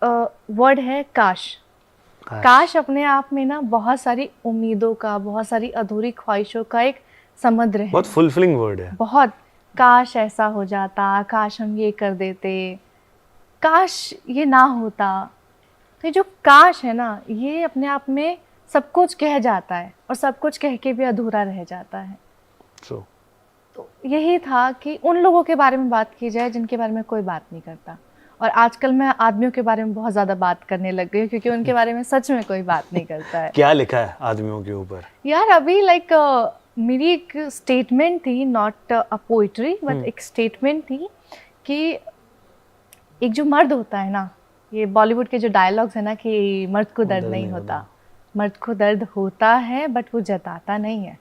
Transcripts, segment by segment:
Word है काश। काश अपने आप में ना बहुत सारी उम्मीदों का, बहुत सारी अधूरी ख्वाहिशों का एक समुद्र है। बहुत फुलफिलिंग वर्ड है। बहुत। काश ऐसा हो जाता, काश हम ये कर देते, काश ये ना होता। तो ये जो काश है ना, ये अपने आप में सब कुछ कह जाता है और सब कुछ कह के भी अधूरा रह जाता है। True. तो यही था कि उन लोगों के बारे में बात की जाए जिनके बारे में कोई बात नहीं करता। और आजकल मैं आदमियों के बारे में बहुत ज़्यादा बात करने लग गई हूँ क्योंकि उनके बारे में सच में कोई बात नहीं करता है। क्या लिखा है आदमियों के ऊपर? यार अभी मेरी एक स्टेटमेंट थी, नॉट अ पोइट्री बट एक स्टेटमेंट थी कि एक जो मर्द होता है ना, ये बॉलीवुड के जो डायलॉग्स है ना कि मर्द को दर्द नहीं होता, मर्द को दर्द होता है बट वो जताता नहीं है।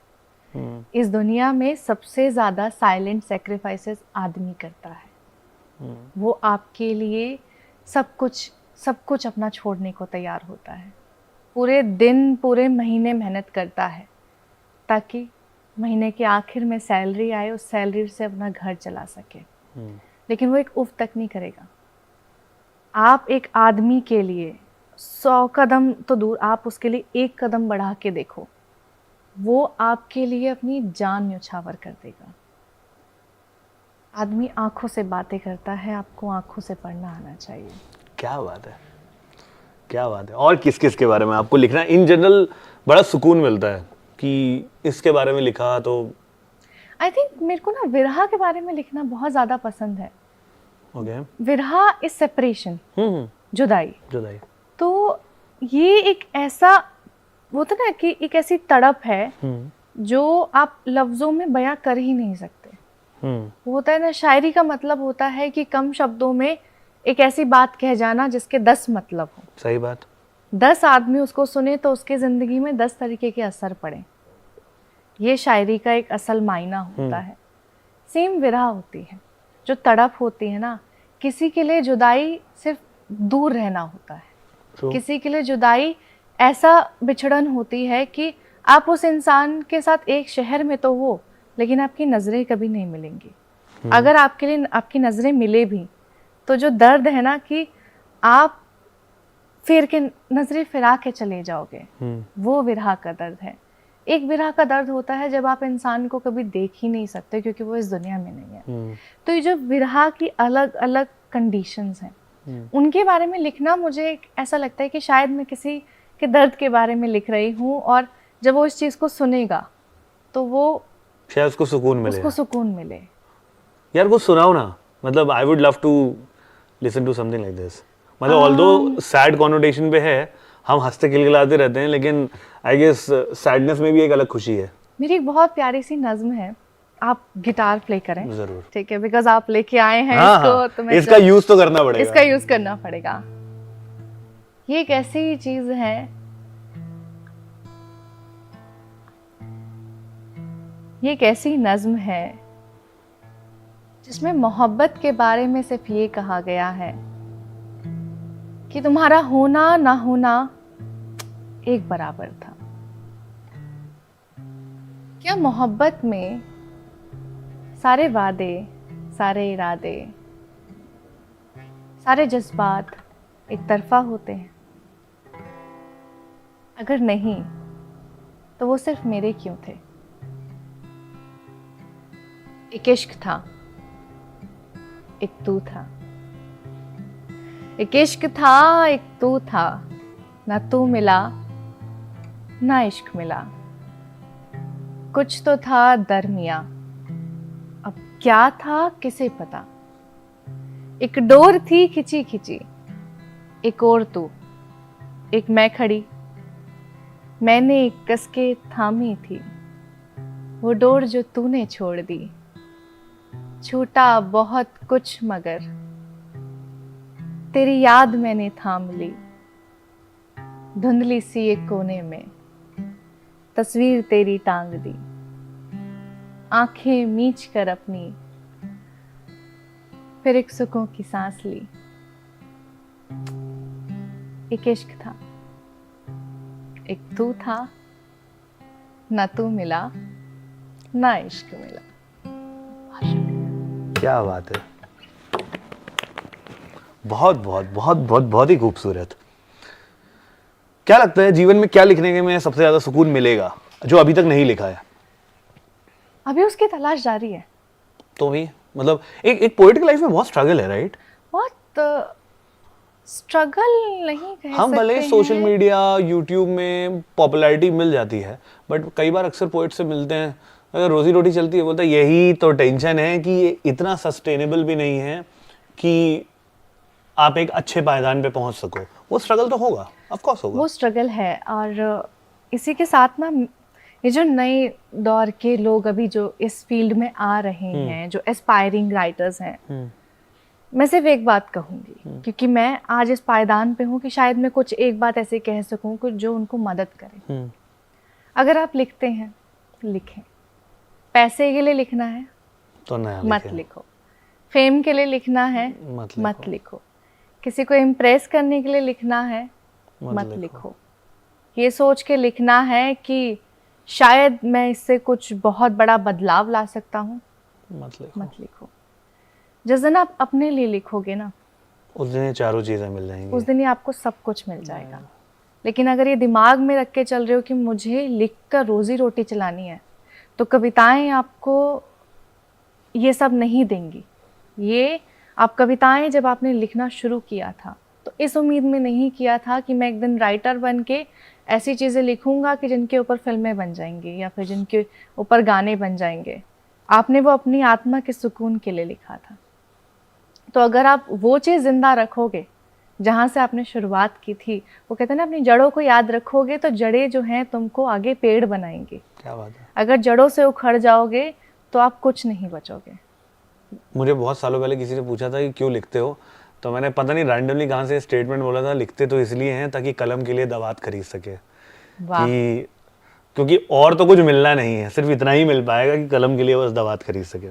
इस दुनिया में सबसे ज़्यादा साइलेंट सेक्रीफाइसेस आदमी करता है। वो आपके लिए सब कुछ अपना छोड़ने को तैयार होता है। पूरे दिन पूरे महीने मेहनत करता है ताकि महीने के आखिर में सैलरी आए, उस सैलरी से अपना घर चला सके। लेकिन वो एक उफ तक नहीं करेगा। आप एक आदमी के लिए 100 कदम तो दूर, आप उसके लिए 1 कदम बढ़ा के देखो, वो आपके लिए अपनी जान न्यौछावर कर देगा। आदमी आंखों से बातें करता है, आपको आंखों से पढ़ना आना चाहिए। क्या बात है, क्या बात है। और किस किस के बारे में आपको लिखना इन जनरल बड़ा सुकून मिलता है कि इसके बारे में लिखा? तो आई थिंक मेरे को ना विरहा के बारे में लिखना बहुत ज़्यादा पसंद है। ओके। विरहा इज सेपरेशन, जुदाई। जुदाई। तो ये एक ऐसा होता ना कि एक ऐसी तड़प है जो आप लफ्ज़ों में बयां कर ही नहीं सकते। वो होता है ना, शायरी का मतलब होता है कि कम शब्दों में एक ऐसी बात कह जाना जिसके 10 मतलब हो। सही बात। 10 आदमी उसको सुने तो उसके ज़िंदगी में 10 तरीके के असर पड़े। ये शायरी का एक असल मायना होता है। सेम विरह होती है, जो तड़प होती है ना, किसी के लिए जुदाई सिर्फ दूर रहना होता है। किसी के लिए जुदाई ऐसा बिछड़न होती है कि आप उस इंसान के साथ एक शहर में तो हो लेकिन आपकी नज़रें कभी नहीं मिलेंगी। अगर आपके लिए आपकी नज़रें मिले भी तो जो दर्द है ना कि आप फिर के नज़रें फिरा के चले जाओगे, वो विरह का दर्द है। एक विरह का दर्द होता है जब आप इंसान को कभी देख ही नहीं सकते क्योंकि वो इस दुनिया में नहीं है। तो ये जो विरह की अलग अलग कंडीशंस हैं, उनके बारे में लिखना मुझे ऐसा लगता है कि शायद मैं किसी के दर्द के बारे में लिख रही हूँ और जब वो इस चीज़ को सुनेगा तो वो शायद उसको सुकून मिले। यार वो सुनाओ ना, मतलब I would love to listen to something like this. मतलब ऑल्दो सैड कॉनोटेशन पे है, हम हंसते खिलखिलाते रहते हैं, लेकिन आई गेस सैडनेस में भी एक अलग खुशी है। मेरी एक बहुत प्यारी सी नज्म है, आप गिटार प्ले करें? जरूर। ठीक है, बिकॉज आप लेके आए हैं हाँ, इसको हाँ, तो मैं इसका यूज तो करना पड़ेगा। इसका यूज करना पड़ेगा। ये एक ऐसी चीज है, ये एक ऐसी नज्म है जिसमें मोहब्बत के बारे में सिर्फ ये कहा गया है कि तुम्हारा होना ना होना एक बराबर था। क्या मोहब्बत में सारे वादे, सारे इरादे, सारे जज्बात एक तरफा होते हैं? अगर नहीं तो वो सिर्फ मेरे क्यों थे? एक इश्क था, एक तू था। एक इश्क था, एक तू था, ना तू मिला ना इश्क मिला। कुछ तो था दरमिया, अब क्या था किसे पता। एक डोर थी खिंची खिंची, एक और तू, एक मैं खड़ी, मैंने एक कस के थामी थी। वो डोर जो तूने छोड़ दी, छूटा बहुत कुछ मगर तेरी याद मैंने थाम ली। धुंधली सी एक कोने में तस्वीर तेरी टांग दी। आंखें मीच कर अपनी फिर एक सुकून की सांस ली। एक इश्क था, एक तू था, ना तू मिला ना इश्क मिला। क्या बात है, बहुत बहुत बहुत बहुत बहुत ही खूबसूरत। क्या लगता है जीवन में क्या लिखने के में सबसे ज्यादा सुकून मिलेगा जो अभी तक नहीं लिखा है? अभी उसकी तलाश जारी है। तो भी मतलब एक पोएट की लाइफ में बहुत स्ट्रगल है, राइट? बहुत स्ट्रगल नहीं कह हम सकते भले हैं। सोशल मीडिया यूट्यूब में पॉपुलैरिटी मिल जाती है, बट कई बार अक्सर पोएट से मिलते हैं, अगर रोजी रोटी चलती है, बोलता है यही तो टेंशन है कि ये इतना सस्टेनेबल भी नहीं है कि आप एक अच्छे पायदान पे पहुंच सको। वो स्ट्रगल तो होगा, ऑफ कोर्स होगा। वो स्ट्रगल है। और इसी के साथ ना ये जो नए दौर के लोग अभी जो इस फील्ड में आ रहे हैं, जो एस्पायरिंग राइटर्स हैं, मैं सिर्फ एक बात कहूँगी, क्योंकि मैं आज इस पायदान पे हूँ कि शायद मैं कुछ एक बात ऐसे कह सकूँ कि जो उनको मदद करे। अगर आप लिखते हैं, लिखें। पैसे के लिए लिखना है तो नया मत लिखो। फेम के लिए लिखना है मत लिखो। किसी को इम्प्रेस करने के लिए लिखना है मत लिखो। ये सोच के लिखना है कि शायद मैं इससे कुछ बहुत बड़ा बदलाव ला सकता हूँ, मत लिखो। जिस दिन आप अपने लिए लिखोगे ना, उस दिन ये चारों चीजें मिल जाएंगी, उस दिन ही आपको सब कुछ मिल जाएगा। लेकिन अगर ये दिमाग में रख के चल रहे हो कि मुझे लिख कर रोजी रोटी चलानी है, तो कविताएं आपको ये सब नहीं देंगी। ये आप कविताएं जब आपने लिखना शुरू किया था तो इस उम्मीद में नहीं किया था कि मैं एक दिन राइटर बन के ऐसी चीज़ें लिखूंगा कि जिनके ऊपर फिल्में बन जाएंगी या फिर जिनके ऊपर गाने बन जाएंगे। आपने वो अपनी आत्मा के सुकून के लिए लिखा था। तो अगर आप वो चीज़ जिंदा रखोगे जहाँ से आपने शुरुआत की थी, वो कहते हैं ना, अपनी जड़ों को याद रखोगे तो जड़ें जो हैं तुमको आगे पेड़ बनाएंगी। क्या बात है। अगर जड़ों से उखड़ जाओगे तो आप कुछ नहीं बचोगे। मुझे बहुत सालों पहले किसी ने पूछा था कि क्यों लिखते हो, तो मैंने पता नहीं रैंडमली कहाँ से स्टेटमेंट बोला था, लिखते तो इसलिए हैं ताकि कलम के लिए दवात खरीद सके। कि क्योंकि और तो कुछ मिलना नहीं है, सिर्फ इतना ही मिल पाएगा कि कलम के लिए बस दवात खरीद सके।